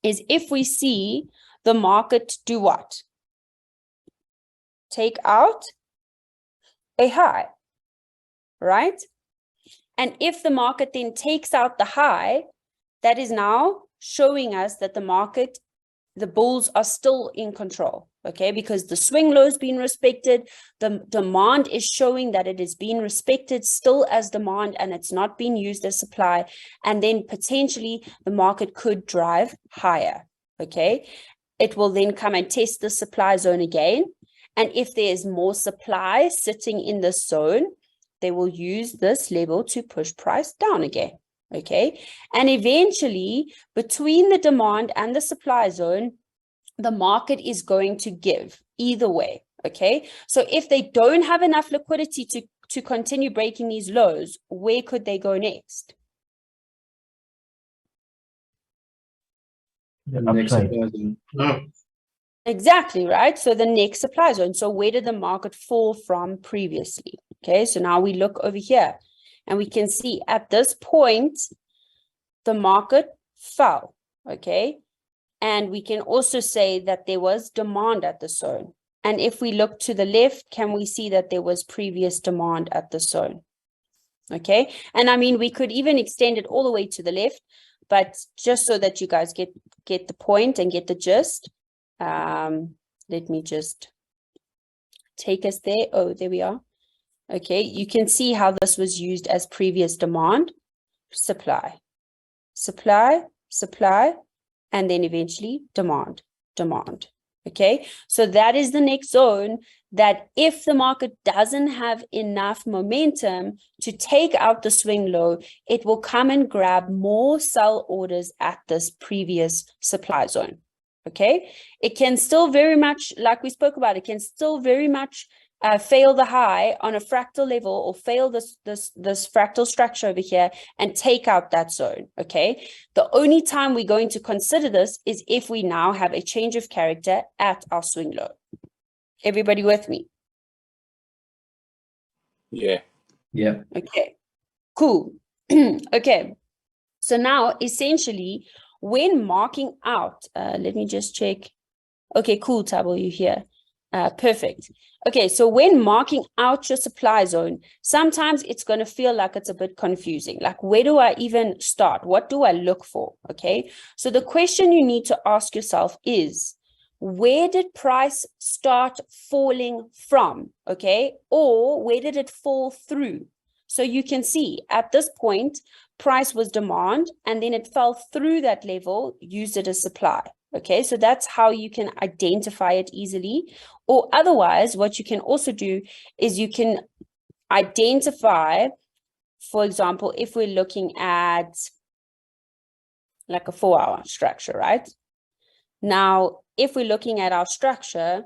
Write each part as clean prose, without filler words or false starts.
is if we see the market do what? Take out a high, right? And if the market then takes out the high, that is now showing us that the market, the bulls are still in control, okay? Because the swing low has been respected, the demand is showing that it is being respected still as demand and it's not being used as supply, and then potentially the market could drive higher, okay? It will then come and test the supply zone again, and if there's more supply sitting in this zone, they will use this level to push price down again. Okay, and eventually between the demand and the supply zone, the market is going to give either way. Okay, so if they don't have enough liquidity to continue breaking these lows, where could they go next? The next supply zone. No. Exactly, right? So the next supply zone. So where did the market fall from previously? Okay, so now we look over here and we can see at this point, the market fell, okay? And we can also say that there was demand at the zone. And if we look to the left, can we see that there was previous demand at the zone? Okay, and I mean, we could even extend it all the way to the left, but just so that you guys get the point and get the gist, let me just take us there. Oh, there we are. Okay, you can see how this was used as previous demand, supply, supply, supply, and then eventually demand, demand. Okay, so that is the next zone that if the market doesn't have enough momentum to take out the swing low, it will come and grab more sell orders at this previous supply zone. Okay, it can still very much, like we spoke about, it can still very much fail the high on a fractal level, or fail this fractal structure over here and take out that zone. Okay, the only time we're going to consider this is if we now have a change of character at our swing low. Everybody with me? Yeah. Yeah. Okay, cool. Okay, so now essentially when marking out, let me just check. Okay, cool, Tabo, you here. Perfect. Okay, so when marking out your supply zone, sometimes it's going to feel like it's a bit confusing. Like, where do I even start? What do I look for? Okay, so the question you need to ask yourself is, where did price start falling from? Okay, or where did it fall through? So you can see at this point, price was demand, and then it fell through that level, used it as supply. Okay, so that's how you can identify it easily. Or otherwise, what you can also do is you can identify, for example, if we're looking at like a 4-hour structure, right? Now, if we're looking at our structure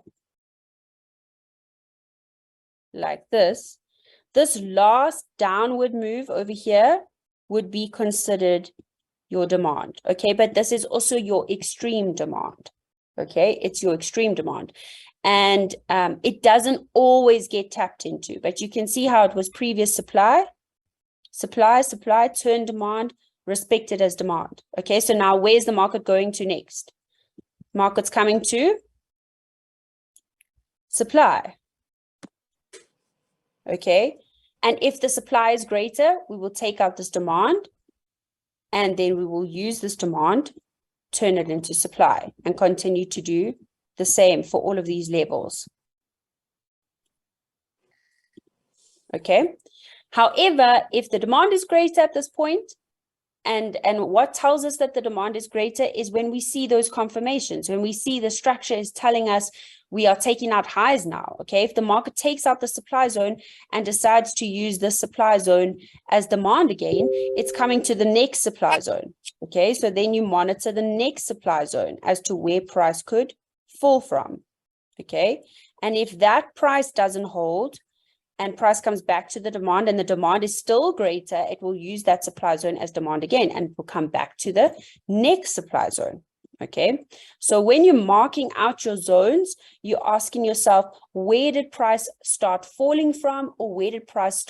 like this last downward move over here would be considered your demand. Okay, but this is also your extreme demand. Okay, it's your extreme demand. And it doesn't always get tapped into, but you can see how it was previous supply, supply, supply, turn demand, respected as demand. Okay, so now where's the market going to next? Market's coming to supply. Okay, and if the supply is greater, we will take out this demand, and then we will use this demand, turn it into supply, and continue to do the same for all of these levels. Okay. However, if the demand is greater at this point, and what tells us that the demand is greater is when we see those confirmations, when we see the structure is telling us we are taking out highs now. Okay, if the market takes out the supply zone and decides to use this supply zone as demand again, it's coming to the next supply zone. Okay, so then you monitor the next supply zone as to where price could fall from. Okay, and if that price doesn't hold and price comes back to the demand and the demand is still greater, it will use that supply zone as demand again and will come back to the next supply zone. Okay, so when you're marking out your zones, you're asking yourself, where did price start falling from, or where did price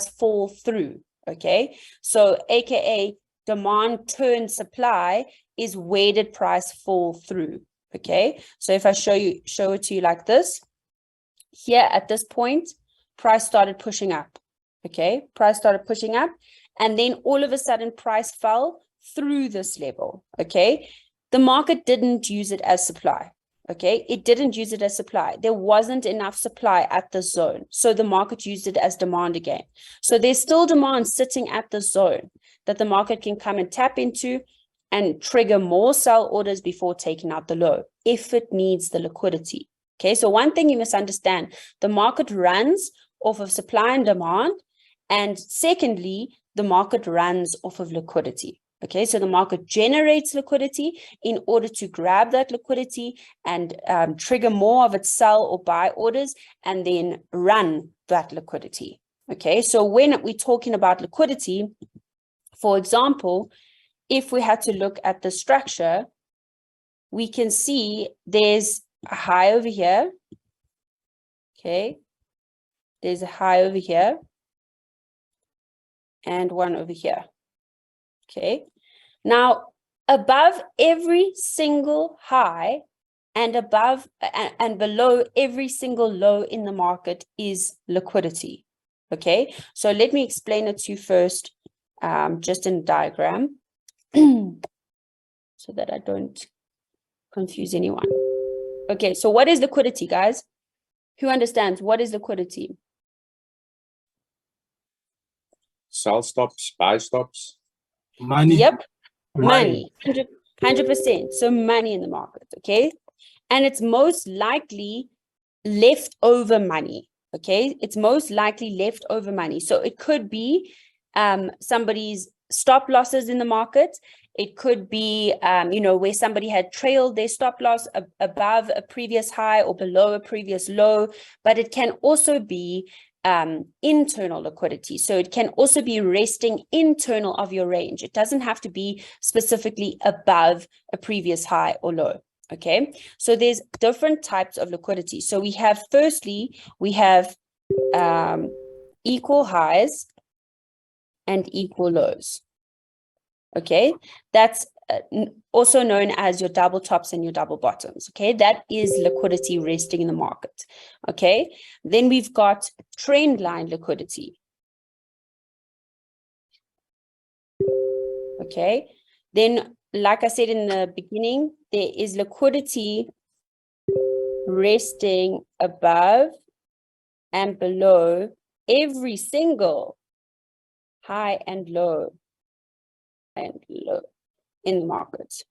fall through? Okay, so AKA, demand turn supply is where did price fall through. Okay, so if I show it to you like this, here at this point, price started pushing up. Okay, price started pushing up, and then all of a sudden price fell through this level. Okay, the market didn't use it as supply. Okay, it didn't use it as supply. There wasn't enough supply at the zone, so the market used it as demand again. So there's still demand sitting at the zone that the market can come and tap into and trigger more sell orders before taking out the low if it needs the liquidity. Okay, so one thing you must understand, the market runs off of supply and demand, and secondly, the market runs off of liquidity. Okay, so the market generates liquidity in order to grab that liquidity and trigger more of its sell or buy orders and then run that liquidity. Okay, so when we're talking about liquidity, for example, if we had to look at the structure, we can see there's a high over here. Okay, there's a high over here and one over here. Okay, now above every single high and above and below every single low in the market is liquidity. Okay, so let me explain it to you first, just in a diagram, so that I don't confuse anyone. Okay, so what is liquidity, guys? Who understands what is liquidity? Sell stops, buy stops. Money. Yep, money, 100%. So money in the market, okay? And it's most likely leftover money, okay? It's most likely leftover money. So it could be somebody's stop losses in the market. It could be, where somebody had trailed their stop loss above a previous high or below a previous low, but it can also be internal liquidity. So it can also be resting internal of your range. It doesn't have to be specifically above a previous high or low. Okay, so there's different types of liquidity. So we have, firstly, we have equal highs and equal lows. Okay, that's also known as your double tops and your double bottoms. Okay, that is liquidity resting in the market. Okay, then we've got trend line liquidity. Okay, then like I said in the beginning, there is liquidity resting above and below every single high and low in the market.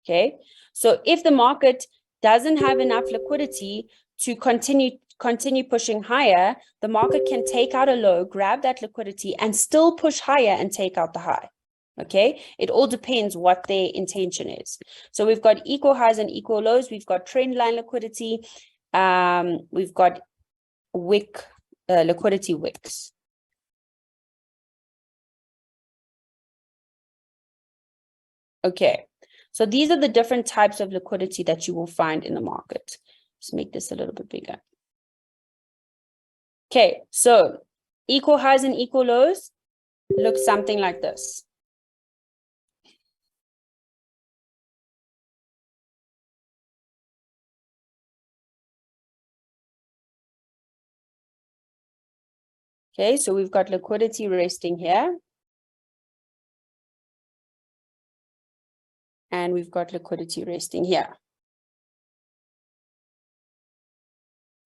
Okay, so if the market doesn't have enough liquidity to continue pushing higher, the market can take out a low, grab that liquidity and still push higher and take out the high. Okay, it all depends what their intention is. So we've got equal highs and equal lows. We've got trend line liquidity. We've got wick liquidity wicks. Okay, so these are the different types of liquidity that you will find in the market. Let's make this a little bit bigger. Okay, so equal highs and equal lows look something like this. Okay, so we've got liquidity resting here. And we've got liquidity resting here.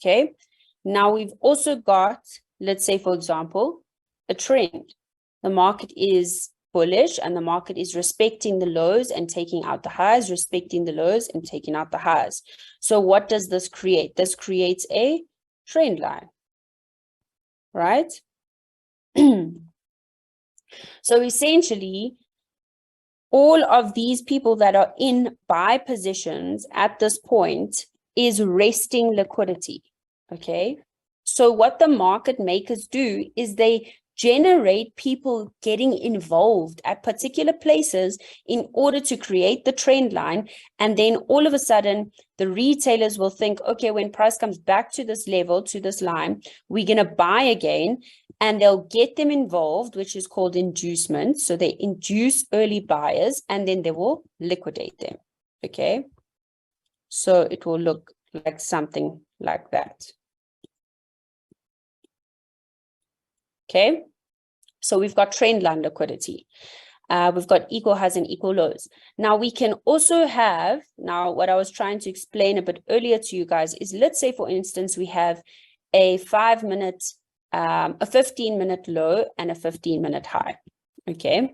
Okay, now we've also got, let's say, for example, a trend. The market is bullish and the market is respecting the lows and taking out the highs, respecting the lows and taking out the highs. So what does this create? This creates a trend line, right? So essentially, all of these people that are in buy positions at this point is resting liquidity, okay? So what the market makers do is they generate people getting involved at particular places in order to create the trend line. And then all of a sudden, the retailers will think, okay, when price comes back to this level, to this line, we're going to buy again. and they'll get them involved, which is called inducement. So they induce early buyers and then they will liquidate them. Okay. So it will look like something like that. Okay. So we've got trend line liquidity. We've got equal highs and equal lows. Now we can also have, now what I was trying to explain a bit earlier to you guys is, let's say for instance, we have a 5-minute, a 15-minute low and a 15-minute high. Okay.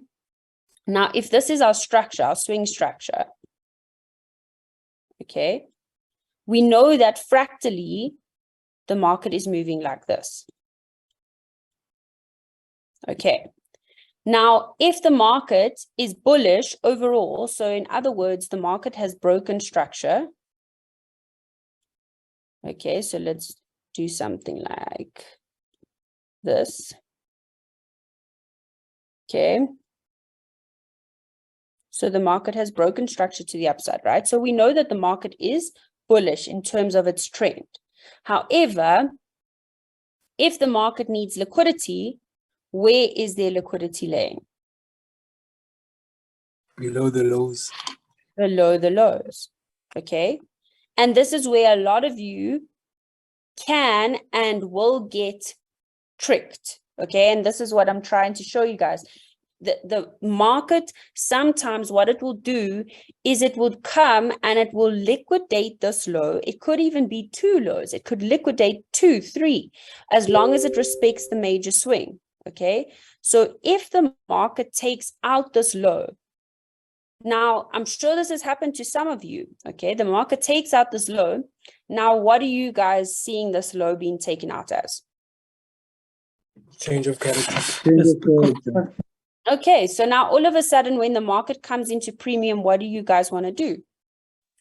Now, if this is our structure, our swing structure, okay, we know that fractally the market is moving like this. Okay. Now, if the market is bullish overall, so in other words, the market has broken structure. Okay, so let's do something like this. Okay. So the market has broken structure to the upside, right? So we know that the market is bullish in terms of its trend. However, if the market needs liquidity, where is their liquidity laying? Below the lows. Below the lows. Okay. And this is where a lot of you can and will get tricked. Okay. And this is what I'm trying to show you guys. The market, sometimes what it will do is it will come and it will liquidate this low. It could even be 2 lows. It could liquidate 2, 3, as long as it respects the major swing. Okay, so if the market takes out this low, now I'm sure this has happened to some of you. Okay, the market takes out this low. Now, what are you guys seeing this low being taken out as? Change of character. Okay, so now all of a sudden, when the market comes into premium, what do you guys want to do?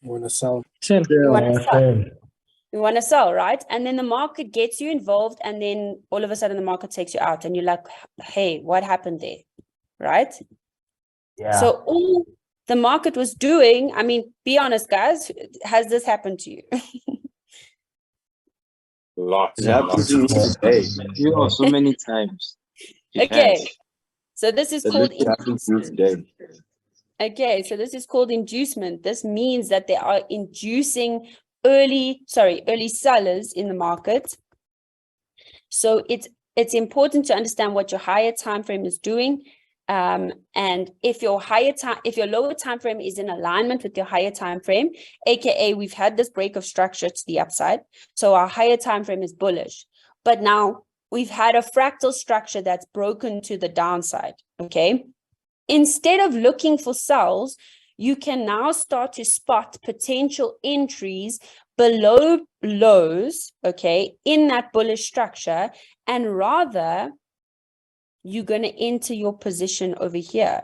Want to sell. You want to sell. You want to sell, right? And then the market gets you involved, and then all of a sudden the market takes you out, and you're like, hey, what happened there? Right? Yeah. So all the market was doing, I mean, be honest, guys, has this happened to you? Lots. It happens to me today. You know, so many times. It Okay. has. So this is It called literally happens to me inducement. today. Okay, so this is called inducement. This means that they are inducing early sellers in the market. So it's important to understand what your higher time frame is doing. And if your lower time frame is in alignment with your higher time frame, aka we've had this break of structure to the upside, so our higher time frame is bullish. But now we've had a fractal structure that's broken to the downside. Okay. Instead of looking for sells, you can now start to spot potential entries below lows, okay, in that bullish structure, and rather you're going to enter your position over here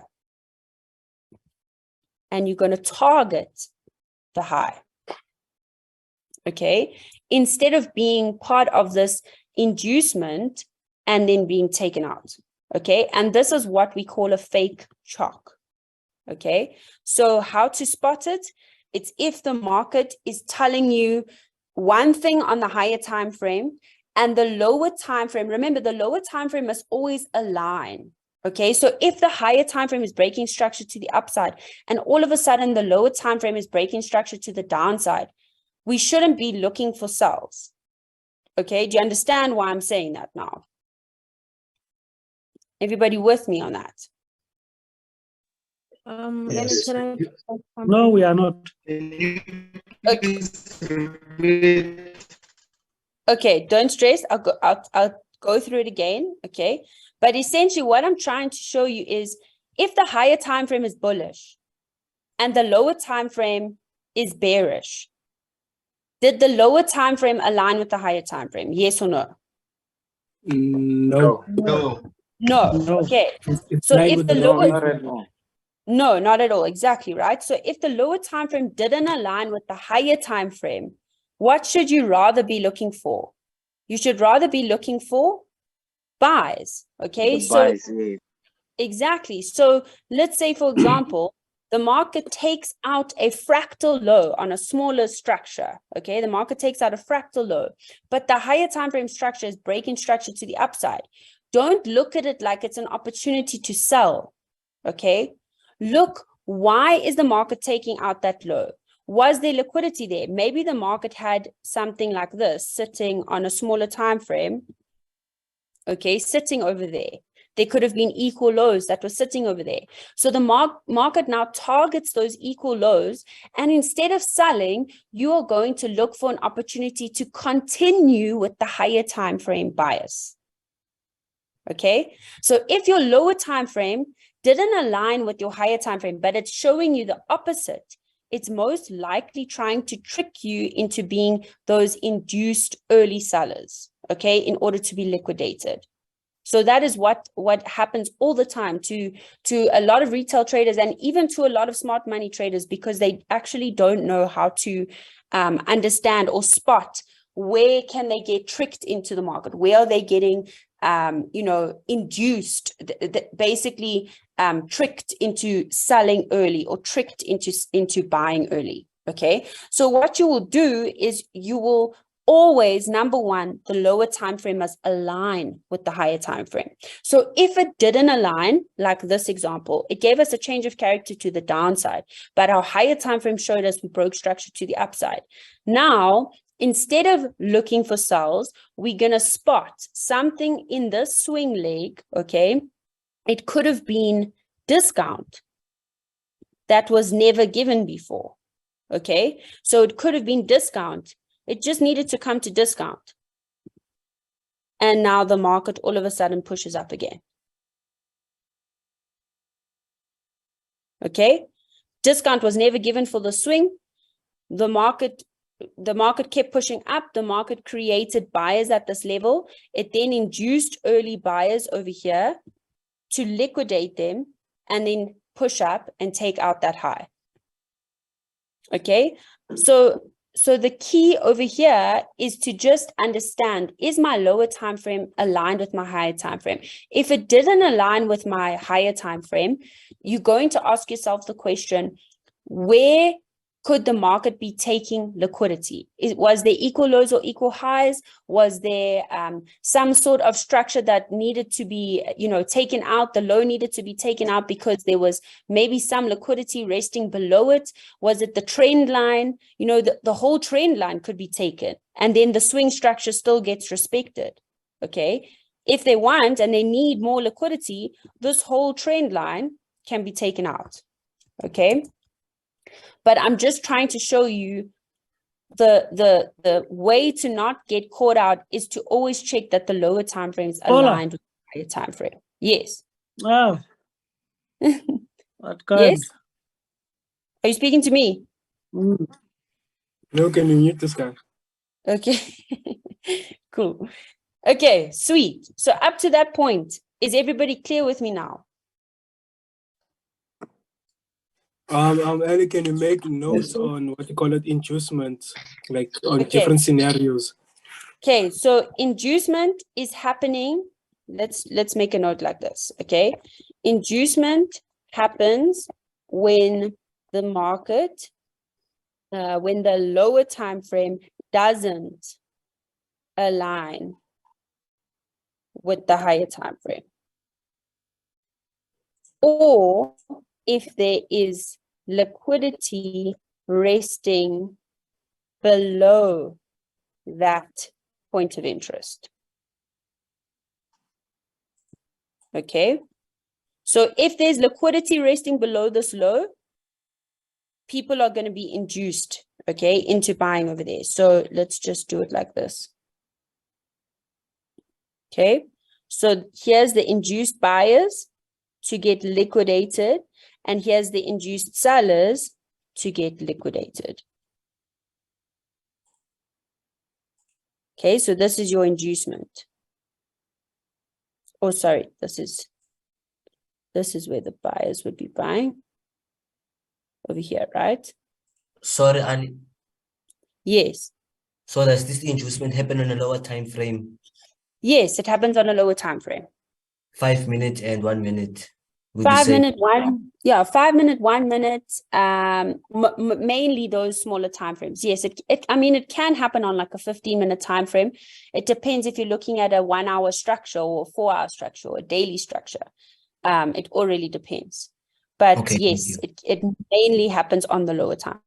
and you're going to target the high, okay, instead of being part of this inducement and then being taken out. Okay, and this is what we call a fake chalk. Okay, so how to spot it? It's if the market is telling you one thing on the higher time frame and the lower time frame. Remember, the lower time frame must always align. Okay, so if the higher time frame is breaking structure to the upside and all of a sudden the lower time frame is breaking structure to the downside, we shouldn't be looking for sells. Okay, do you understand why I'm saying that now? Everybody with me on that? Yes. Can I? No, we are not. Okay, don't stress. I'll go through it again. Okay, but essentially what I'm trying to show you is if the higher time frame is bullish and the lower time frame is bearish, did the lower time frame align with the higher time frame? Yes or no? No. No. No. No. Okay. It's So light if with the the lower- Not at all. No, not at all. Exactly, right? So if the lower time frame didn't align with the higher time frame, what should you rather be looking for? You should rather be looking for buys. Okay, The so buys, yeah. exactly. So let's say, for example, the market takes out a fractal low on a smaller structure. Okay, the market takes out a fractal low, but the higher time frame structure is breaking structure to the upside. don't look at it like it's an opportunity to sell. Okay. Look, why is the market taking out that low? Was there liquidity there? Maybe the market had something like this sitting on a smaller time frame. Okay, sitting over there. There could have been equal lows that were sitting over there. So the market now targets those equal lows. And instead of selling, you are going to look for an opportunity to continue with the higher time frame bias. Okay, so if your lower time frame didn't align with your higher time frame, but it's showing you the opposite, it's most likely trying to trick you into being those induced early sellers, okay, in order to be liquidated. So that is what happens all the time to a lot of retail traders and even to a lot of smart money traders, because they actually don't know how to understand or spot where can they get tricked into the market, where are they getting induced, basically tricked into selling early or tricked into buying early. Okay, so what you will do is you will always, number one, the lower time frame must align with the higher time frame. So if it didn't align, like this example, it gave us a change of character to the downside, but our higher time frame showed us we broke structure to the upside. Now, instead of looking for sells, we're going to spot something in this swing leg, okay? It could have been discount that was never given before, okay? So it could have been discount. It just needed to come to discount. And now the market all of a sudden pushes up again. Okay? Discount was never given for the swing. The market kept pushing up. The market created buyers at this level. It then induced early buyers over here to liquidate them and then push up and take out that high. Okay? So the key over here is to just understand, is my lower time frame aligned with my higher time frame? If it didn't align with my higher time frame, you're going to ask yourself the question, where could the market be taking liquidity? Was there equal lows or equal highs? Was there some sort of structure that needed to be, taken out? The low needed to be taken out because there was maybe some liquidity resting below it. Was it the trend line? The whole trend line could be taken, and then the swing structure still gets respected. Okay. If they want and they need more liquidity, this whole trend line can be taken out. Okay. But I'm just trying to show you the way to not get caught out is to always check that the lower time frames aligned with the higher time frame. Yes. Oh. What kind? Yes. Are you speaking to me? Mm. No, can you mute this guy? Okay. Cool. Okay, sweet. So up to that point, is everybody clear with me now? Ellie, can you make notes on what you call it, inducement, like on different scenarios? Okay, so inducement is happening. Let's make a note like this. Okay, inducement happens when the market, when the lower time frame doesn't align with the higher time frame, or if there is liquidity resting below that point of interest. Okay, so if there's liquidity resting below this low, people are going to be induced, okay, into buying over there. So let's just do it like this. Okay, so here's the induced buyers to get liquidated, and here's the induced sellers to get liquidated. Okay, so this is your inducement. Oh, sorry, this is where the buyers would be buying. Over here, right? Sorry, Ali. Yes. So does this inducement happen on a lower time frame? Yes, it happens on a lower time frame. 5 minutes and 1 minute. 5 minute, Yeah, 5 minute, 1 minute, mainly those smaller time frames. Yes, I mean, it can happen on like a 15-minute time frame. It depends if you're looking at a 1 hour structure or a 4 hour structure or a daily structure. It all really depends. But Okay, thank yes, you. it mainly happens on the lower time